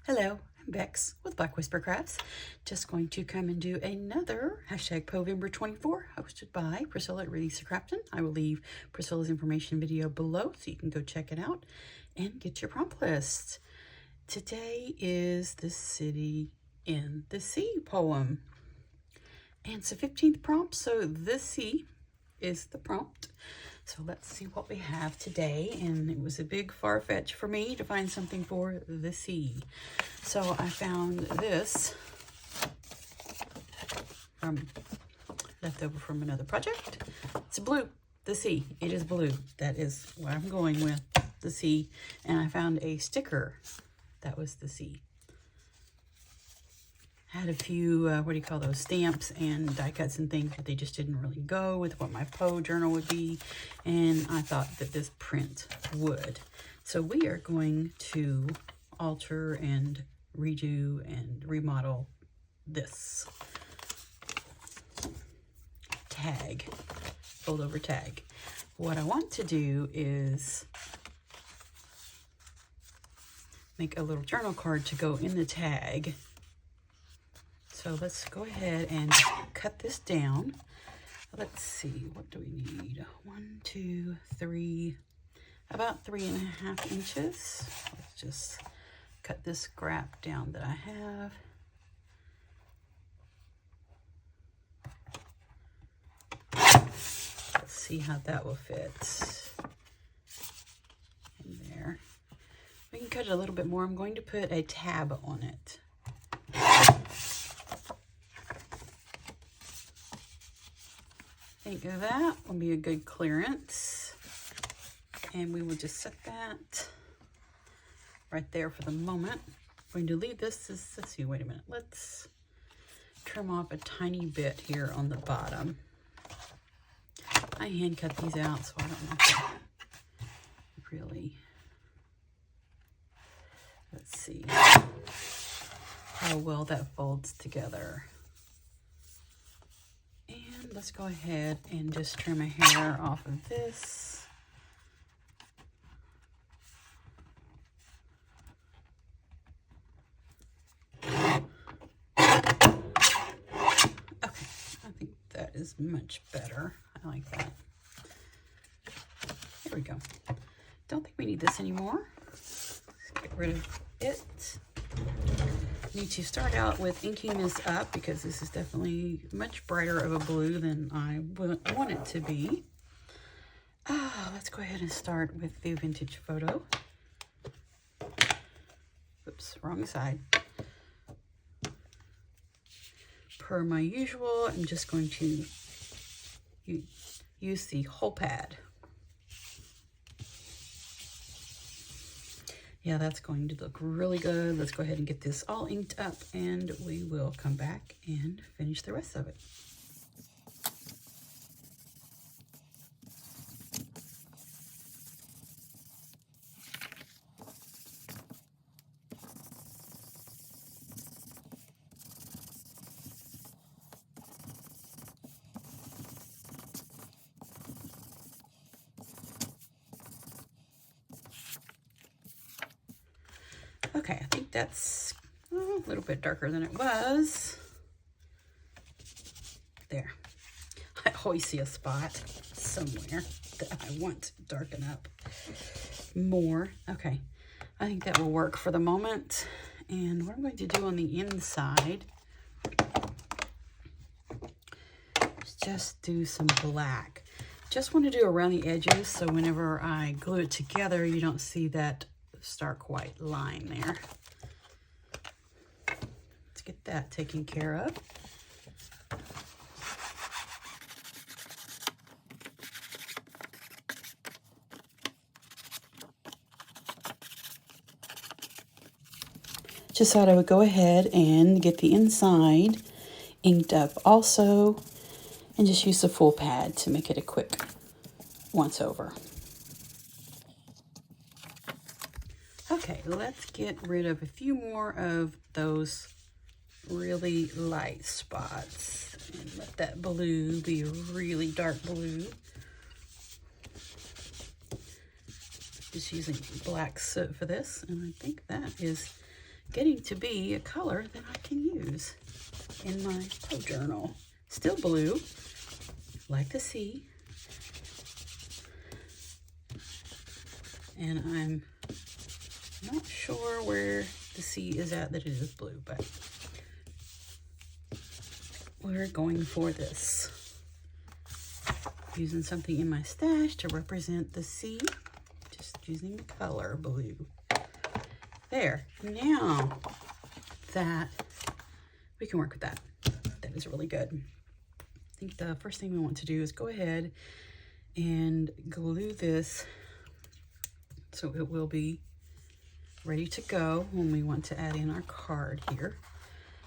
Hello, I'm Bex with Black Whisper Crafts. Just going to come and do another hashtag Povember24 hosted by Pricilla at Release Crafton. I will leave Priscilla's information video below so you can go check it out and get your prompt list. Today is the City in the Sea poem. And it's the 15th prompt, so the sea is the prompt. So let's see what we have today. And it was a big far fetch for me to find something for the sea. So I found this from leftover from another project. It's blue, the sea. It is blue. That is what I'm going with, the sea. And I found a sticker that was the sea. Had a few, what do you call those, stamps and die cuts and things, but they just didn't really go with what my Poe journal would be, and I thought that this print would. So we are going to alter and redo and remodel this tag, fold over tag. What I want to do is make a little journal card to go in the tag. So let's go ahead and cut this down. Let's see, what do we need? 1, 2, 3, about 3.5 inches. Let's just cut this scrap down that I have. Let's see how that will fit in there. We can cut it a little bit more. I'm going to put a tab on it. I think that will be a good clearance, and we will just set that right there for the moment. I'm going to leave this, let's see, wait a minute, let's trim off a tiny bit here on the bottom. I hand cut these out, so I don't know if really, let's see how well that folds together. Let's go ahead and just trim a hair off of this. Okay, I think that is much better. I like that. There we go. Don't think we need this anymore. Let's get rid of it. Need to start out with inking this up because this is definitely much brighter of a blue than I want it to be. Let's go ahead and start with the vintage photo. Oops, wrong side. Per my usual, I'm just going to use the whole pad. Yeah, that's going to look really good. Let's go ahead and get this all inked up, and we will come back and finish the rest of it. Okay, I think that's a little bit darker than it was. There. I always see a spot somewhere that I want to darken up more. Okay, I think that will work for the moment. And what I'm going to do on the inside is just do some black. Just want to do around the edges so whenever I glue it together, you don't see that stark white line there. Let's get that taken care of. Just thought I would go ahead and get the inside inked up also, and just use the full pad to make it a quick once over. Okay, let's get rid of a few more of those really light spots and let that blue be a really dark blue. Just using black soot for this, and I think that is getting to be a color that I can use in my journal. Still blue, like the sea. And I'm not sure where the sea is at that it is blue, but we're going for this. Using something in my stash to represent the sea. Just using the color blue. There. Now that we can work with that. That is really good. I think the first thing we want to do is go ahead and glue this so it will be ready to go when we want to add in our card here.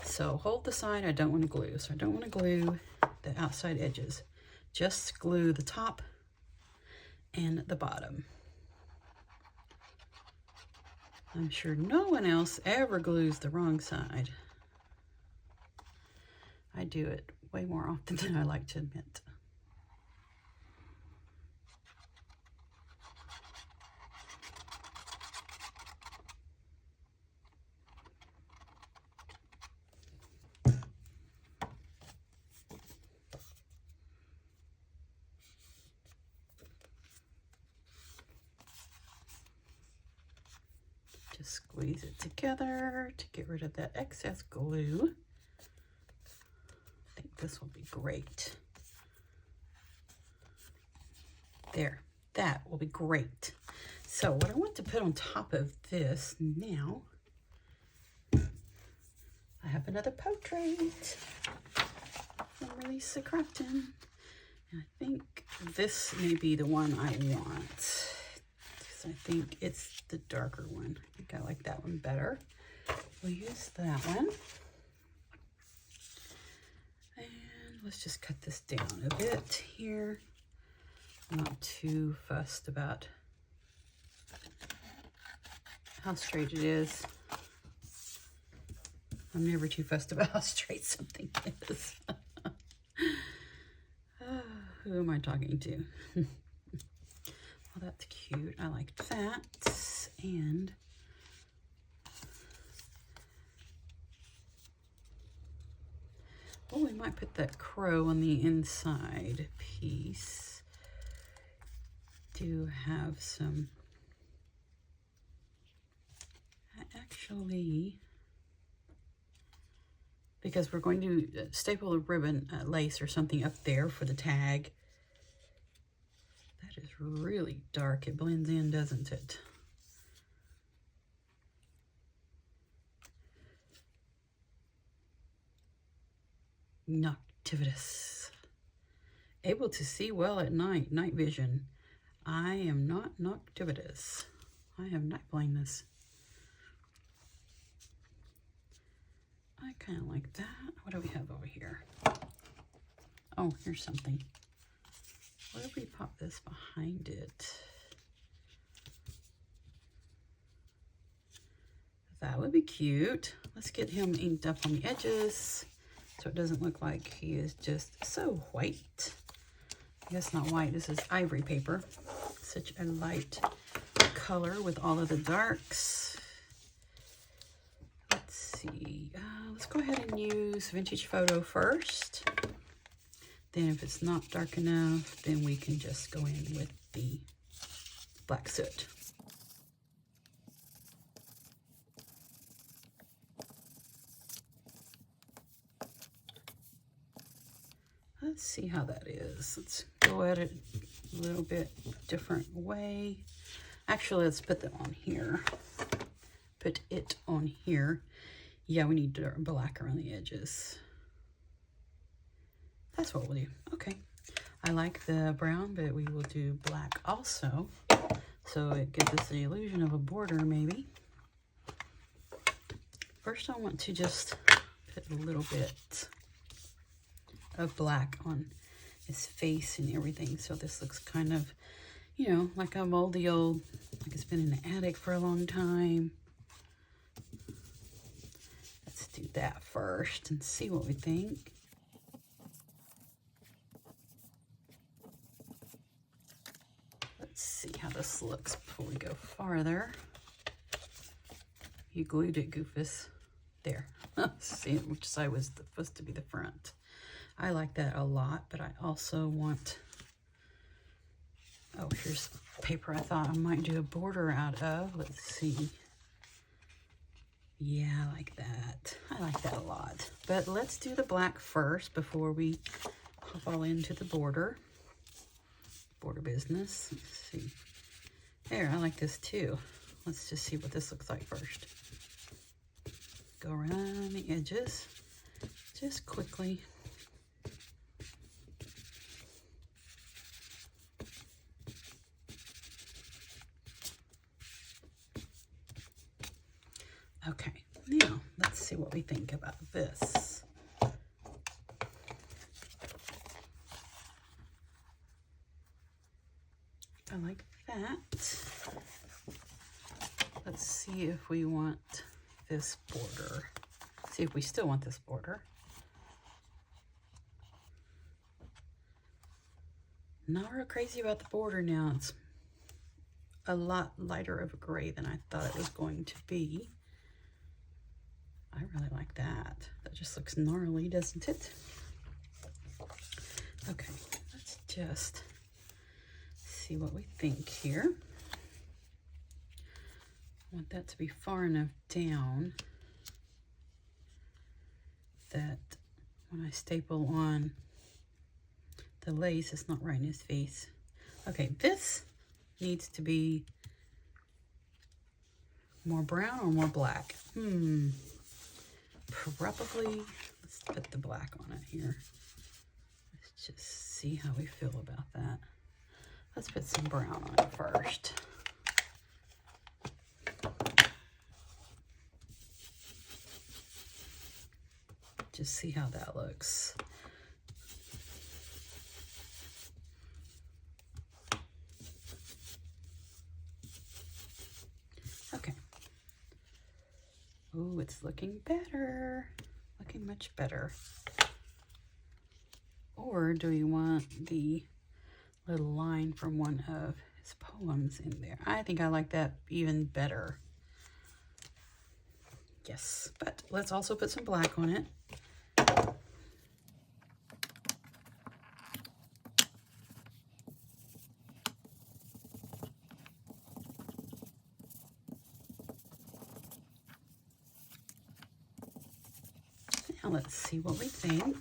So hold the side I don't want to glue. So I don't want to glue the outside edges. Just glue the top and the bottom. I'm sure no one else ever glues the wrong side. I do it way more often than I like to admit. Just squeeze it together to get rid of that excess glue. I think this will be great. There, that will be great. So what I want to put on top of this now, I have another portrait from Pricilla Crafton. And I think this may be the one I want. I think it's the darker one. I think I like that one better. We'll use that one. And let's just cut this down a bit here. I'm not too fussed about how straight it is. I'm never too fussed about how straight something is. Who am I talking to? Well, that's cute. I like that. And oh, we might put that crow on the inside piece to have some, actually, because we're going to staple a ribbon, lace or something up there for the tag. That is really dark. It blends in, doesn't it? Noctivus. Able to see well at night. Night vision. I am not noctivus. I have night blindness. I kind of like that. What do we have over here? Oh, here's something. What if we pop this behind it? That would be cute. Let's get him inked up on the edges so it doesn't look like he is just so white. I guess not white, this is ivory paper. Such a light color with all of the darks. Let's see, let's go ahead and use Vintage Photo first. Then if it's not dark enough, then we can just go in with the black soot. Let's see how that is. Let's go at it a little bit different way. Actually, let's put that on here. Put it on here. Yeah, we need black around the edges. That's what we'll do. Okay. I like the brown, but we will do black also. So it gives us the illusion of a border, maybe. First, I want to just put a little bit of black on his face and everything. So this looks kind of, you know, like a moldy old, like it's been in the attic for a long time. Let's do that first and see what we think. Let's see how this looks before we go farther. You glued it, Goofus. There. See which side was supposed to be the front. I like that a lot, but I also want... Oh, here's paper I thought I might do a border out of. Let's see. Yeah, I like that. I like that a lot. But let's do the black first before we hop all into the border. Border business. Let's see. There, I like this too. Let's just see what this looks like first. Go around the edges just quickly. Okay, now let's see what we think about this. I like that. Let's see if we want this border. See if we still want this border. Not real crazy about the border now. It's a lot lighter of a gray than I thought it was going to be. I really like that. That just looks gnarly, doesn't it? Okay, let's just see what we think here. I want that to be far enough down that when I staple on the lace, it's not right in his face. Okay, this needs to be more brown or more black. Probably, let's put the black on it here. Let's just see how we feel about that. Let's put some brown on it first. Just see how that looks. Okay. Oh, it's looking better. Looking much better. Or do you want the little line from one of his poems in there? I think I like that even better. Yes, but let's also put some black on it. Now let's see what we think.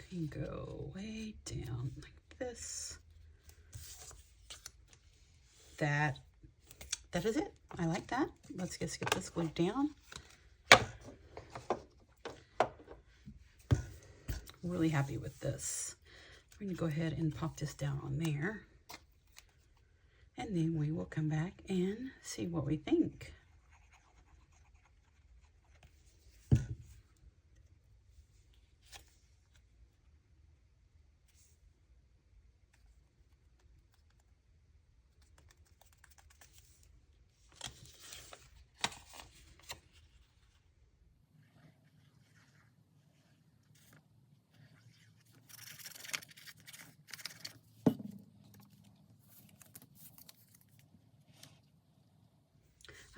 Can go way down like this. That is it. I like that. Let's just get this glued down. Really happy with this. We're going to go ahead and pop this down on there. And then we will come back and see what we think.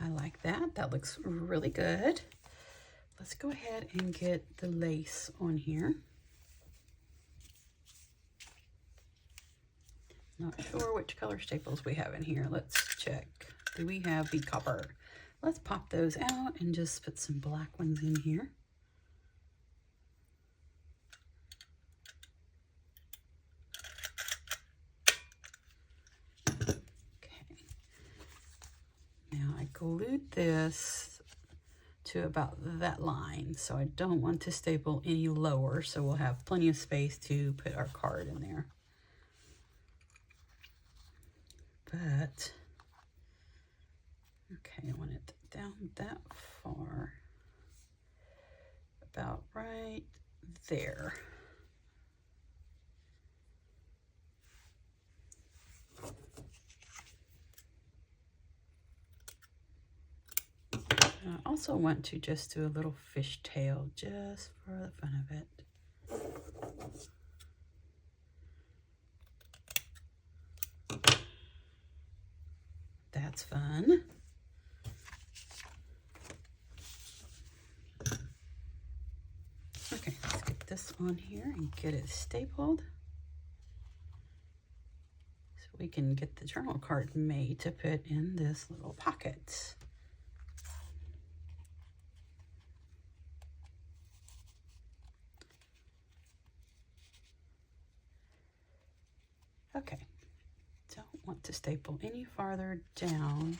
I like that. That looks really good. Let's go ahead and get the lace on here. Not sure which color staples we have in here. Let's check. Do we have the copper? Let's pop those out and just put some black ones in here. Glued this to about that line, so I don't want to staple any lower, so we'll have plenty of space to put our card in there. But okay, I want it down that far, about right there. I also want to just do a little fishtail just for the fun of it. that's fun. Okay, let's get this on here and get it stapled so we can get the journal card made to put in this little pocket. Okay, don't want to staple any farther down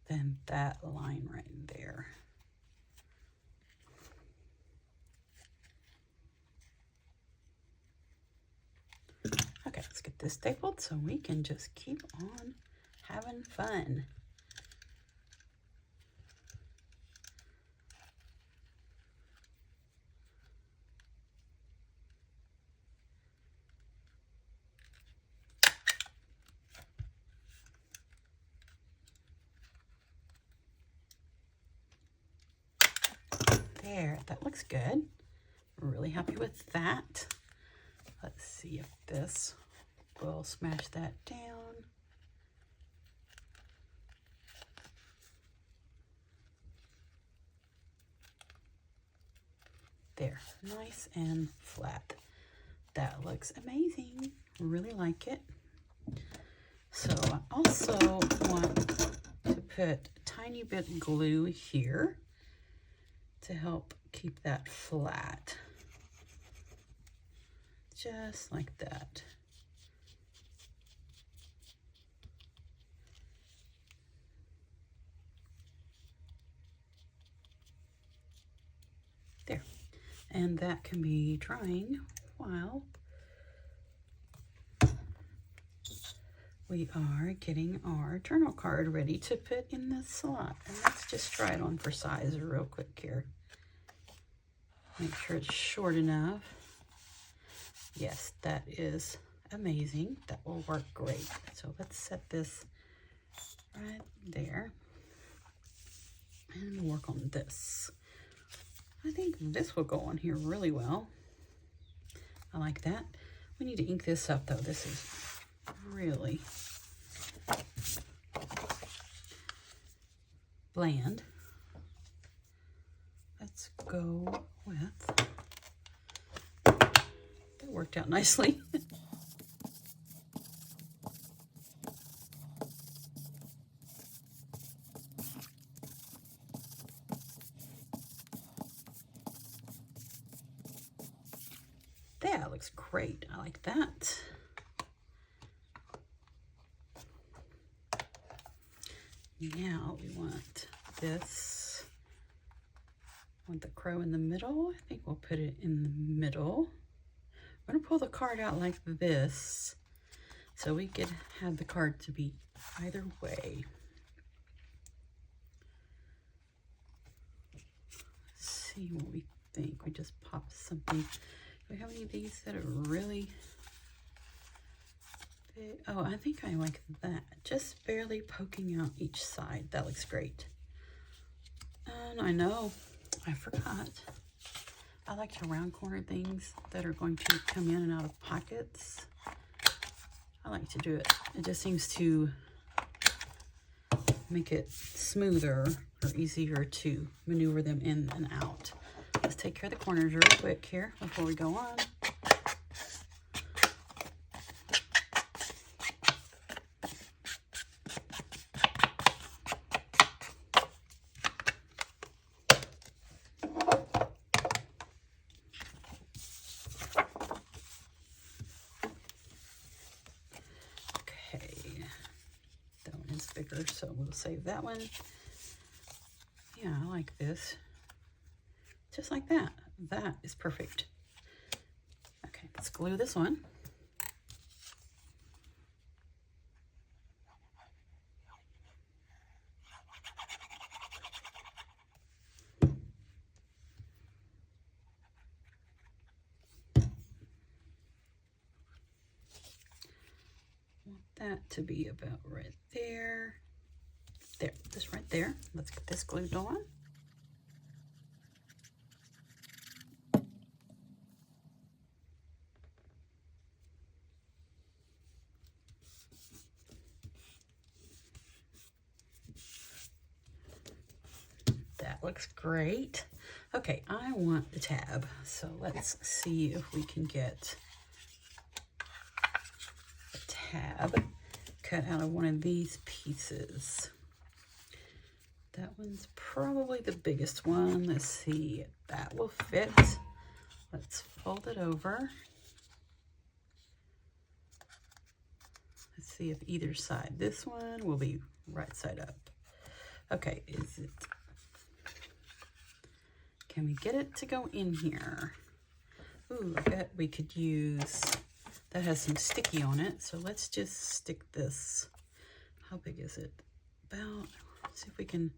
than that line right there. Okay, let's get this stapled so we can just keep on having fun. There, that looks good. Really happy with that. Let's see if this will smash that down. There, nice and flat. That looks amazing. Really like it. So I also want to put a tiny bit of glue here to help keep that flat. Just like that. There. And that can be drying while we are getting our journal card ready to put in the slot. And let's just try it on for size real quick here. Make sure it's short enough. Yes, that is amazing. That will work great. So let's set this right there and work on this. I think this will go on here really well. I like that. We need to ink this up though. This is really bland. Let's go with, that worked out nicely. That looks great. I like that. Now we want this. Want the crow in the middle. I think we'll put it in the middle. I'm going to pull the card out like this so we could have the card to be either way. Let's see what we think. We just pop something. Do we have any of these that are really big? Oh, I think I like that. Just barely poking out each side. That looks great. And I know, I forgot. I like to round corner things that are going to come in and out of pockets. I like to do it. It just seems to make it smoother or easier to maneuver them in and out. Let's take care of the corners real quick here before we go on. Bigger, so we'll save that one. Yeah, I like this. Just like that. That is perfect. Okay, let's glue this one. Want that to be about right there. There, just right there. Let's get this glued on. That looks great. Okay, I want the tab. So let's see if we can get a tab cut out of one of these pieces. That one's probably the biggest one. Let's see if that will fit. Let's fold it over. Let's see if either side. This one will be right side up. Okay, can we get it to go in here? Ooh, I bet we could use, that has some sticky on it, so let's just stick this. How big is it? About, let's see if we can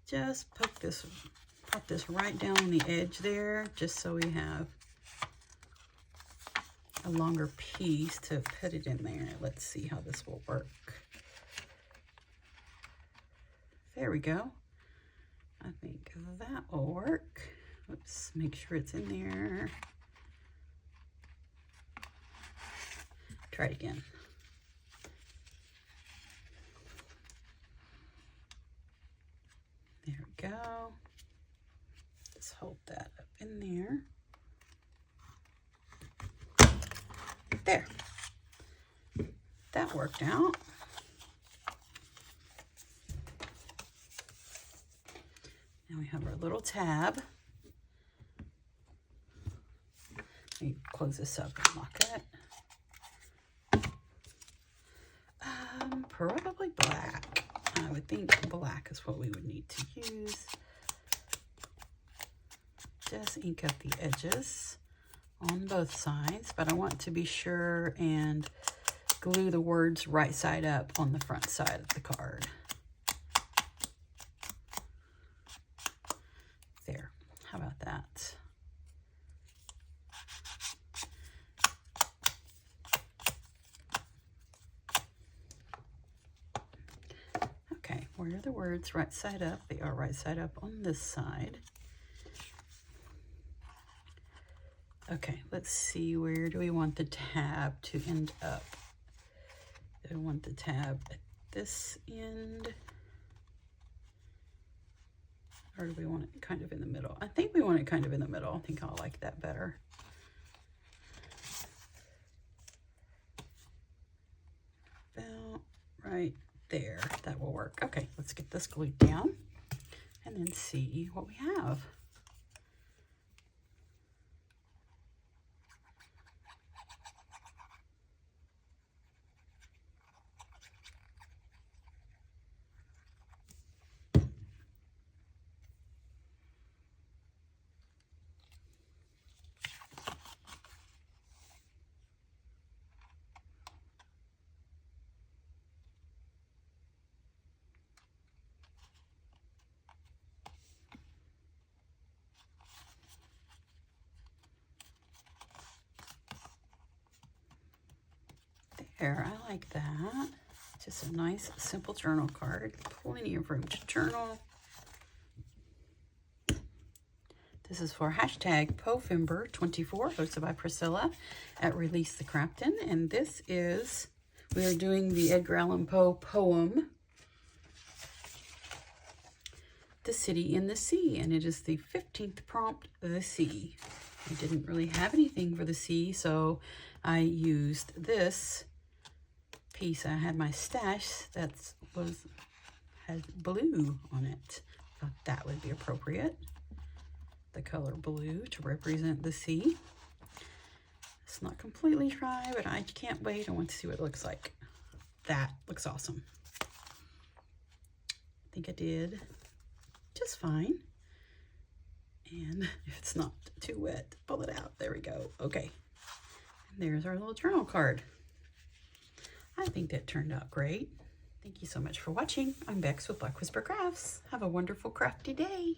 just pop this right down on the edge there, just so we have a longer piece to put it in there. Let's see how this will work. There we go. I think that will work. Oops, make sure it's in there. Try it again. There we go. Just hold that up in there. There. That worked out. Now we have our little tab. Let me close this up and lock it. Probably black. I would think black is what we would need to use. Just ink up the edges on both sides, but I want to be sure and glue the words right side up on the front side of the card. There, how about that? Okay, where are the words right side up? They are right side up on this side. Okay, let's see, where do we want the tab to end up? Do I want the tab at this end? Or do we want it kind of in the middle? I think we want it kind of in the middle. I think I'll like that better. About right there, that will work. Okay, let's get this glued down and then see what we have. There, I like that. Just a nice, simple journal card. Plenty of room to journal. This is for hashtag Povember24, hosted by Pricilla at Release the Crafton. And this is, we are doing the Edgar Allan Poe poem, The City in the Sea. And it is the 15th prompt, The Sea. I didn't really have anything for the sea, so I used this piece. I had my stash that had blue on it. Thought that would be appropriate. The color blue to represent the sea. It's not completely dry, but I can't wait. I want to see what it looks like. That looks awesome. I think I did just fine. And if it's not too wet, pull it out. There we go. Okay. And there's our little journal card. I think that turned out great. Thank you so much for watching. I'm Bex with Black Whisper Crafts. Have a wonderful crafty day.